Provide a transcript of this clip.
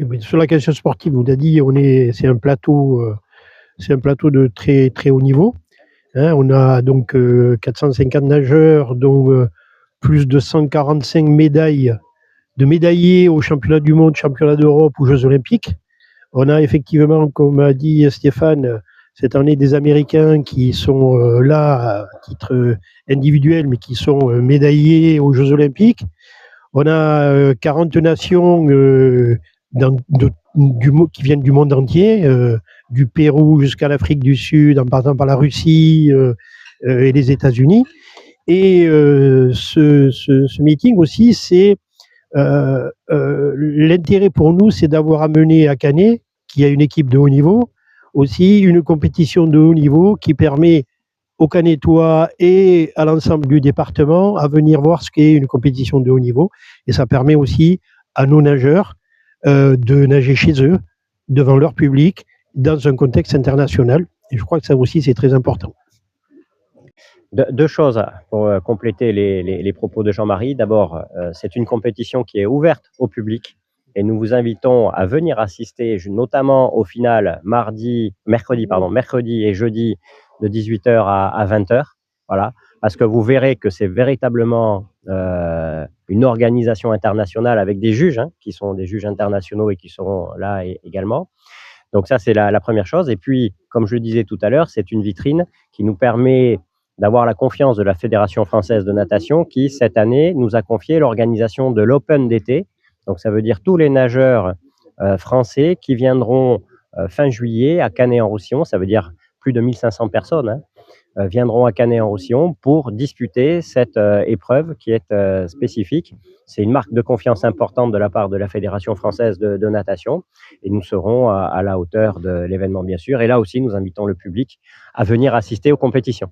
Oui, mais sur la question sportive, on a dit, c'est un plateau de très, très haut niveau. Hein. On a donc 450 nageurs, dont plus de 145 médailles de médaillés aux championnats du monde, championnats d'Europe ou Jeux olympiques. On a effectivement, comme a dit Stéphane, cette année des Américains qui sont là à titre individuel, mais qui sont médaillés aux Jeux olympiques. On a 40 nations qui viennent du monde entier, du Pérou jusqu'à l'Afrique du Sud, en passant par la Russie et les États-Unis. Et ce meeting aussi, c'est l'intérêt pour nous, c'est d'avoir amené à Canet, qui a une équipe de haut niveau, aussi une compétition de haut niveau qui permet aux Canetois et à l'ensemble du département à venir voir ce qu'est une compétition de haut niveau. Et ça permet aussi à nos nageurs de nager chez eux, devant leur public, dans un contexte international. Et je crois que ça aussi, c'est très important. Deux choses pour compléter les propos de Jean-Marie. D'abord, c'est une compétition qui est ouverte au public et nous vous invitons à venir assister notamment au final mercredi et jeudi de 18h à 20h. Voilà, parce que vous verrez que c'est véritablement une organisation internationale avec des juges qui sont des juges internationaux et qui seront là également. Donc ça, c'est la première chose. Et puis, comme je le disais tout à l'heure, c'est une vitrine qui nous permet d'avoir la confiance de la Fédération française de natation qui, cette année, nous a confié l'organisation de l'Open d'été. Donc, ça veut dire tous les nageurs français qui viendront fin juillet à Canet-en-Roussillon. Ça veut dire plus de 1500 personnes viendront à Canet-en-Roussillon pour disputer cette épreuve qui est spécifique. C'est une marque de confiance importante de la part de la Fédération française de natation et nous serons à la hauteur de l'événement, bien sûr. Et là aussi, nous invitons le public à venir assister aux compétitions.